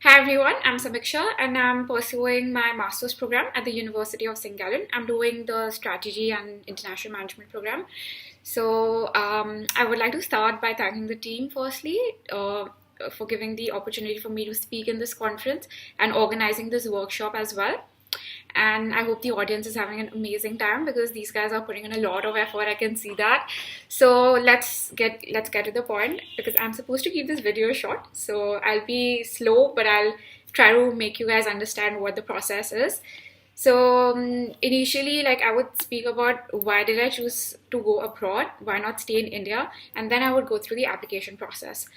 Hi everyone, I'm Samiksha and I'm pursuing my master's program at the University of St. Gallen. I'm doing the strategy and international management program. I would like to start by thanking the team firstly for giving the opportunity for me to speak in this conference and organizing this workshop as well. And I hope the audience is having an amazing time because these guys are putting in a lot of effort. I can see that. So let's get to the point because I'm supposed to keep this video short. So I'll be slow, but I'll try to make you guys understand what the process is. Initially, like I would speak about why did I choose to go abroad, why not stay in India, and then I would go through the application process.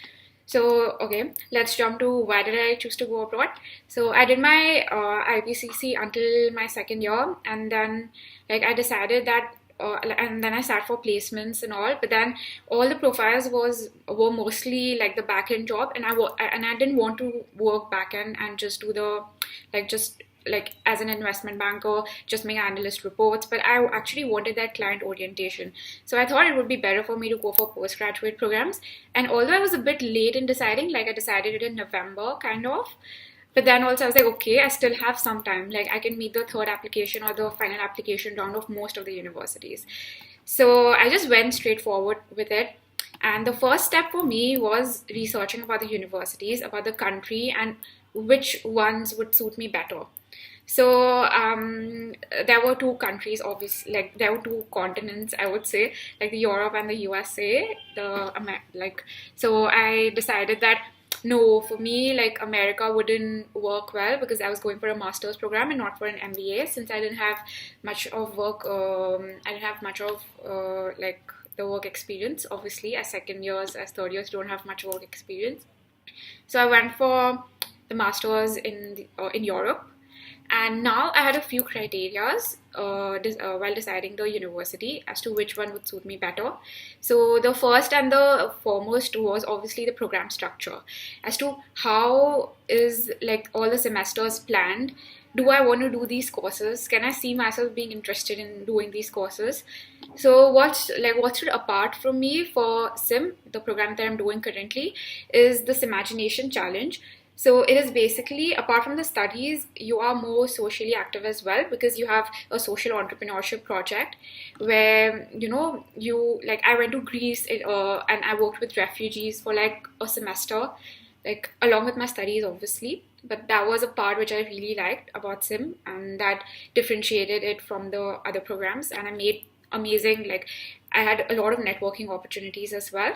Okay, let's jump to why did I choose to go abroad. So I did my IPCC until my second year, and then like I decided that, and then I sat for placements and all. But then all the profiles were mostly like the back end job, and I didn't want to work back end and just do the just like as an investment banker, just make analyst reports, but I actually wanted that client orientation. So I thought it would be better for me to go for postgraduate programs. And although I was a bit late in deciding, like I decided it in November, kind of. But then also I was like, okay, I still have some time. Like I can meet the third application or the final application round of most of the universities. So I just went straight forward with it. And the first step for me was researching about the universities, about the country, and which ones would suit me better. There were two countries, obviously, like there were two continents, I would say, like the Europe and the USA. So I decided that no, for me, like America wouldn't work well because I was going for a master's program and not for an MBA. Since I didn't have much of work, I didn't have much of like the work experience. Obviously, as second years, as third years, don't have much work experience. So I went for the masters in Europe, and now I had a few criterias while deciding the university as to which one would suit me better. So the first and the foremost was obviously the program structure, as to how is like all the semesters planned. Do I want to do these courses? Can I see myself being interested in doing these courses? So what stood apart from me for SIM, the program that I'm doing currently, is this imagination challenge. So it is basically, apart from the studies, you are more socially active as well because you have a social entrepreneurship project where, I went to Greece and I worked with refugees for like a semester, like along with my studies, obviously. But that was a part which I really liked about SIM, and that differentiated it from the other programs. And I made amazing, like, I had a lot of networking opportunities as well.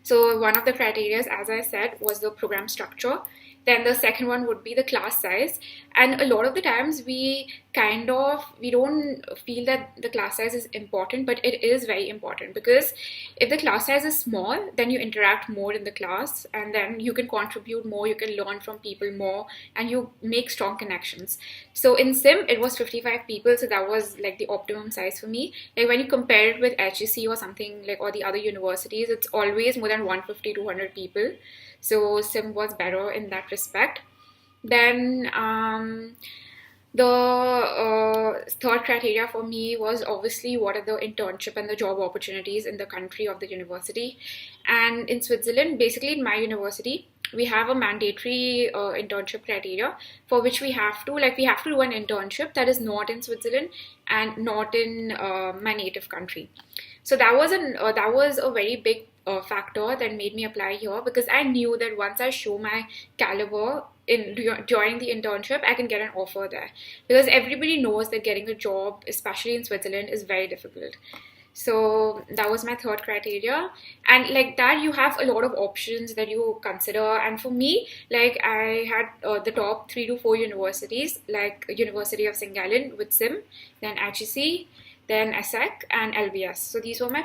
So one of the criteria, as I said, was the program structure. Then the second one would be the class size. And a lot of the times we don't feel that the class size is important, but it is very important because if the class size is small, then you interact more in the class and then you can contribute more, you can learn from people more, and you make strong connections. So in SIM, it was 55 people, so that was like the optimum size for me. Like when you compare it with HEC or something like, or the other universities, it's always more than 150 to 200 people. So SIM was better in that respect. Then the third criteria for me was obviously what are the internship and the job opportunities in the country of the university. And in Switzerland, basically in my university, we have a mandatory internship criteria for which we have to do an internship that is not in Switzerland and not in my native country. So that was a very big factor that made me apply here because I knew that once I show my caliber during the internship, I can get an offer there. Because everybody knows that getting a job, especially in Switzerland, is very difficult. So that was my third criteria. And like that, you have a lot of options that you consider. And for me, like I had the top 3 to 4 universities, like University of St. Gallen with SIM, then HEC, then ESSEC, and LBS. So these were my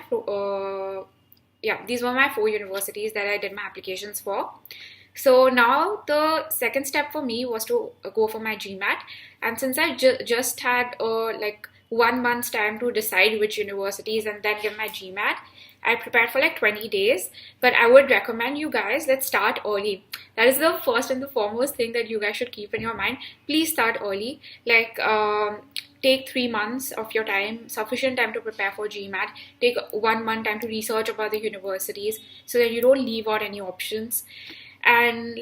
4 universities that I did my applications for. So now the second step for me was to go for my GMAT. And since I just had 1 month's time to decide which universities and then give my GMAT, I prepared for like 20 days. But I would recommend you guys, let's start early. That is the first and the foremost thing that you guys should keep in your mind. Please start early. Take 3 months of your time, sufficient time to prepare for GMAT. Take 1 month time to research about the universities so that you don't leave out any options. And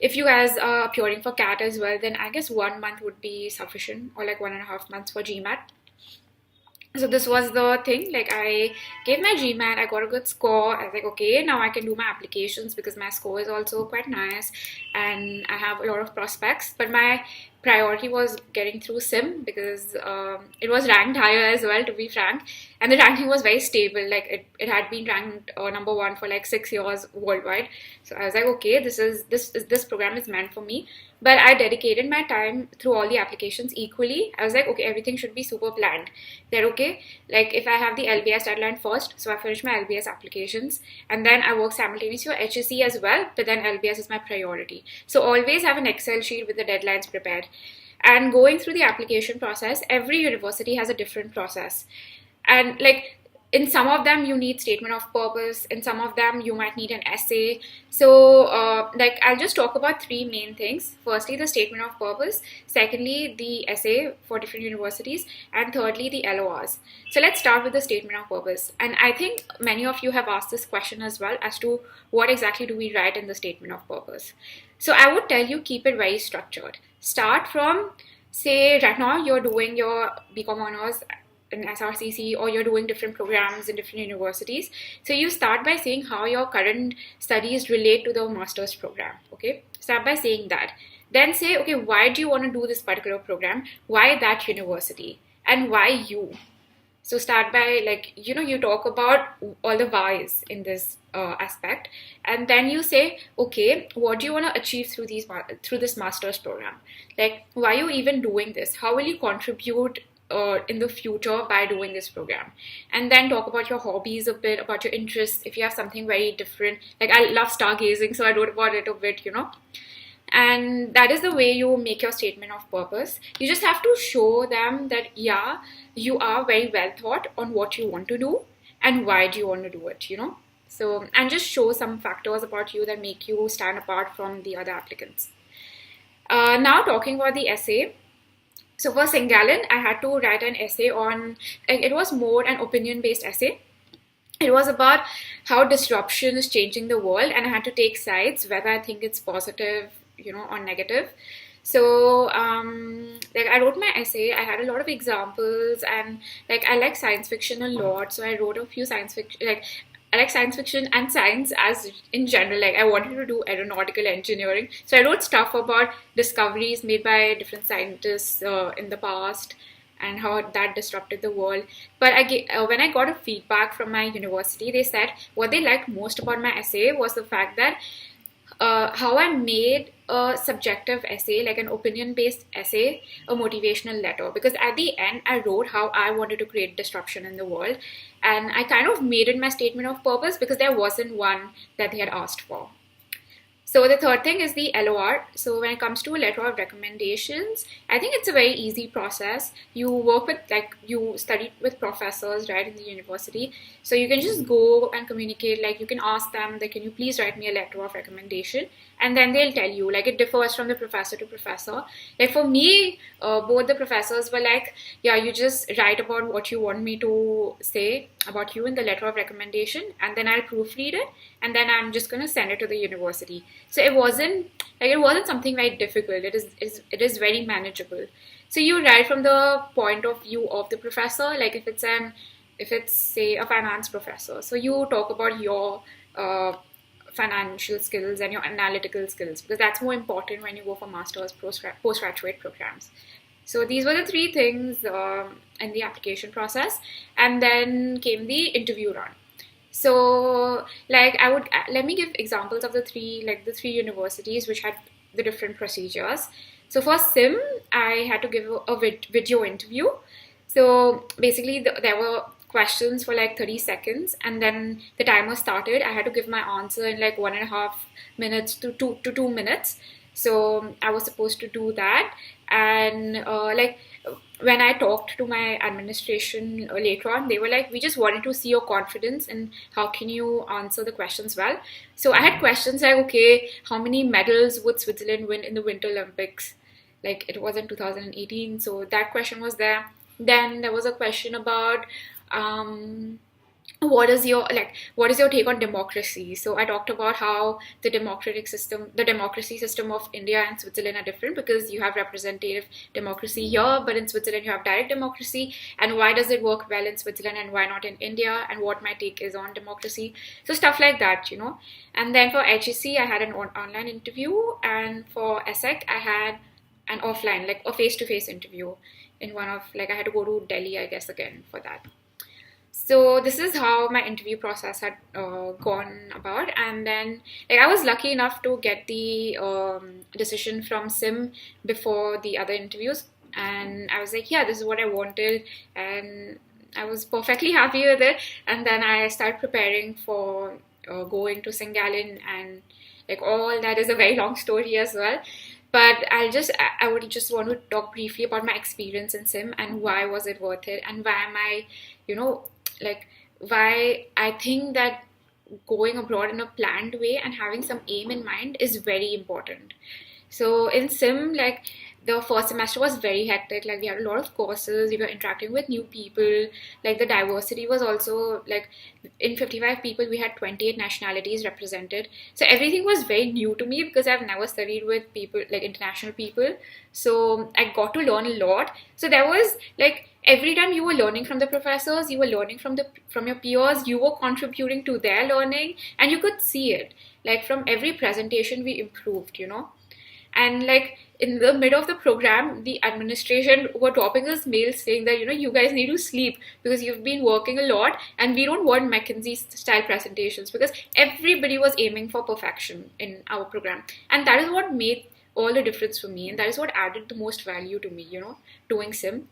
if you guys are appearing for CAT as well, then I guess 1 month would be sufficient, or like 1.5 months for GMAT. So this was the thing, like I gave my GMAT, I got a good score. I was like, okay, now I can do my applications because my score is also quite nice and I have a lot of prospects. But my priority was getting through sim because it was ranked higher as well, to be frank, and the ranking was very stable. Like it had been ranked number one for like 6 years worldwide. So I was like, okay, this program is meant for me. But I dedicated my time through all the applications equally. I was like, okay, everything should be super planned. That okay, like if I have the LBS deadline first, so I finish my LBS applications, and then I work simultaneously for HSC as well, but then LBS is my priority. So always have an Excel sheet with the deadlines prepared. And going through the application process, every university has a different process. And like in some of them you need statement of purpose, in some of them you might need an essay. So like I'll just talk about three main things. Firstly, the statement of purpose, secondly the essay for different universities, and thirdly the LORs. So let's start with the statement of purpose. And I think many of you have asked this question as well, as to what exactly do we write in the statement of purpose. So I would tell you, keep it very structured. Start from, say right now you're doing your BCom honors in SRCC, or you're doing different programs in different universities. So you start by saying how your current studies relate to the master's program. Okay, start by saying that. Then say, okay, why do you want to do this particular program? Why that university? And why you? So start by, like, you talk about all the whys in this aspect, and then you say, okay, what do you want to achieve through this master's program? Like, why are you even doing this? How will you contribute in the future by doing this program? And then talk about your hobbies a bit, about your interests. If you have something very different, like I love stargazing, so I wrote about it a bit, And that is the way you make your statement of purpose. You just have to show them that, yeah, you are very well thought on what you want to do and why do you want to do it, So, and just show some factors about you that make you stand apart from the other applicants. Now talking about the essay. So for Singalin, I had to write an essay on, it was more an opinion-based essay. It was about how disruption is changing the world, and I had to take sides, whether I think it's positive, or negative. So like I wrote my essay, I had a lot of examples, and like I like science fiction a lot, so I wrote a few science fiction, like I like science fiction and science as in general. Like I wanted to do aeronautical engineering, so I wrote stuff about discoveries made by different scientists in the past and how that disrupted the world. But when I got a feedback from my university, they said what they liked most about my essay was the fact that how I made a subjective essay, like an opinion-based essay, a motivational letter. Because at the end, I wrote how I wanted to create disruption in the world. And I kind of made it my statement of purpose because there wasn't one that they had asked for. So the third thing is the LOR. So when it comes to a letter of recommendations, I think it's a very easy process. You work with, like, you study with professors, right, in the university. So you can just go and communicate, like you can ask them that, can you please write me a letter of recommendation? And then they'll tell you, like it differs from the professor to professor. Like for me, both the professors were like, yeah, you just write about what you want me to say about you in the letter of recommendation, and then I'll proofread it, and then I'm just going to send it to the university. So it wasn't something very difficult. It is very manageable. So you write from the point of view of the professor. Like if it's say a finance professor, so you talk about your financial skills and your analytical skills, because that's more important when you go for master's, postgraduate programs. So these were the three things in the application process, and then came the interview run. So like let me give examples of the three universities which had the different procedures. So for SIM, I had to give a video interview. So basically there were questions for like 30 seconds, and then the timer started. I had to give my answer in like 1.5 minutes to 2 minutes. So I was supposed to do that. And like when I talked to my administration later on, they were like, we just wanted to see your confidence and how can you answer the questions well. So I had questions like, okay, how many medals would Switzerland win in the Winter Olympics? Like it was in 2018, so that question was there. Then there was a question about what is your take on democracy? So I talked about how the democracy system of India and Switzerland are different, because you have representative democracy here, but in Switzerland you have direct democracy, and why does it work well in Switzerland and why not in India, and what my take is on democracy. So stuff like that, and then for HEC I had an online interview, and for ESSEC I had an offline, like a face-to-face interview in one of, like, I had to go to Delhi, I guess, again for that. So this is how my interview process had gone about. And then, like, I was lucky enough to get the decision from Sim before the other interviews, and I was like, yeah, this is what I wanted, and I was perfectly happy with it. And then I started preparing for going to Singalin, and like all that is a very long story as well. But I would just want to talk briefly about my experience in Sim and why was it worth it, and why am I, you know, like, why I think that going abroad in a planned way and having some aim in mind is very important. So in Sim, like, the first semester was very hectic. Like, we had a lot of courses, we were interacting with new people. Like, the diversity was also, like, in 55 people we had 28 nationalities represented. So everything was very new to me because I've never studied with people, like international people. So I got to learn a lot. So there was, like, every time you were learning from the professors, you were learning from your peers, you were contributing to their learning, and you could see it. Like, from every presentation we improved. And, like, in the middle of the program, the administration were dropping us mails saying that, you guys need to sleep because you've been working a lot, and we don't want McKinsey style presentations, because everybody was aiming for perfection in our program. And that is what made all the difference for me, and that is what added the most value to me, doing Sim.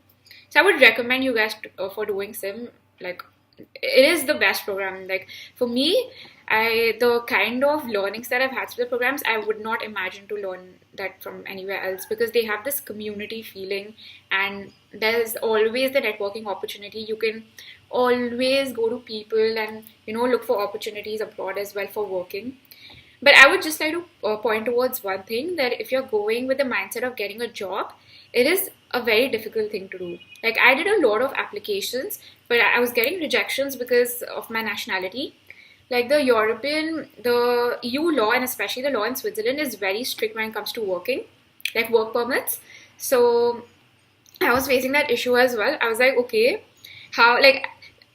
So I would recommend you guys for doing Sim. Like, it is the best program. Like, for me, the kind of learnings that I've had through the programs, I would not imagine to learn that from anywhere else, because they have this community feeling, and there's always the networking opportunity. You can always go to people and look for opportunities abroad as well for working. But I would just like to point towards one thing, that if you're going with the mindset of getting a job, it is a very difficult thing to do. Like, I did a lot of applications, but I was getting rejections because of my nationality. Like, the EU law, and especially the law in Switzerland, is very strict when it comes to working, like work permits. So I was facing that issue as well. I was like, okay, how, like,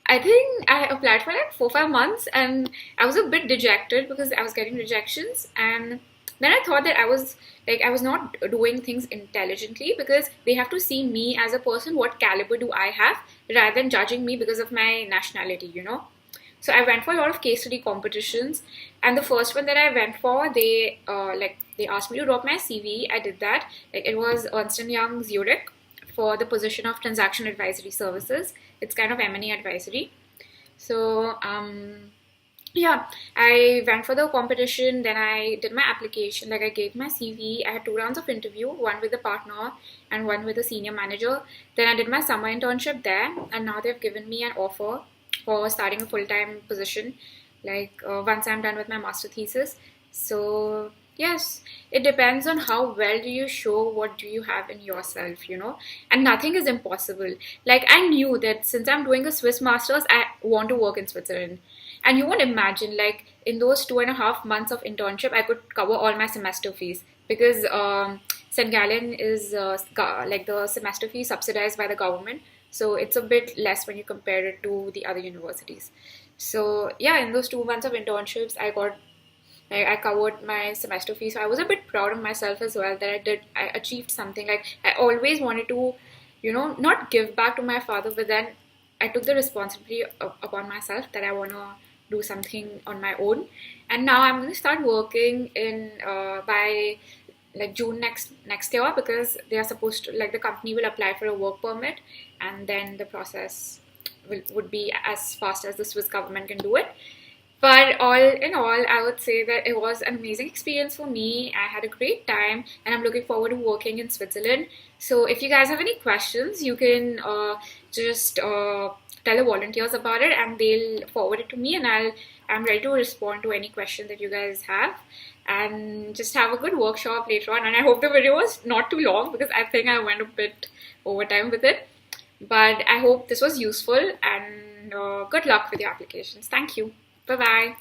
I think I applied for like 4 5 months, and I was a bit dejected because I was getting rejections. And then I thought that I was not doing things intelligently, because they have to see me as a person, what caliber do I have, rather than judging me because of my nationality. So I went for a lot of case study competitions, and the first one that I went for, they asked me to drop my CV. I did that. Like, it was Ernst& Young Zurich for the position of transaction advisory services. It's kind of M&A advisory. So yeah, I went for the competition. Then I did my application. Like, I gave my CV. I had 2 rounds of interview, one with the partner and one with the senior manager. Then I did my summer internship there, and now they've given me an offer for starting a full-time position, like, once I'm done with my master thesis. So yes, it depends on how well do you show what do you have in yourself, and nothing is impossible. Like, I knew that since I'm doing a Swiss masters, I want to work in Switzerland. And you won't imagine, like, in those 2.5 months of internship, I could cover all my semester fees, because St. Gallen is like, the semester fee subsidized by the government. So it's a bit less when you compare it to the other universities. So yeah, in those 2 months of internships, I covered my semester fee. So I was a bit proud of myself as well, that I achieved something. Like, I always wanted to, not give back to my father, but then I took the responsibility upon myself that I want to do something on my own. And now I'm going to start working in by like June next year, because they are supposed to, like, the company will apply for a work permit, and then the process would be as fast as the Swiss government can do it. But all in all, I would say that it was an amazing experience for me. I had a great time, and I'm looking forward to working in Switzerland. So if you guys have any questions, you can just tell the volunteers about it, and they'll forward it to me, and I'm ready to respond to any questions that you guys have. And just have a good workshop later on. And I hope the video was not too long, because I think I went a bit over time with it. But I hope this was useful, and and good luck with your applications. Thank you. Bye bye.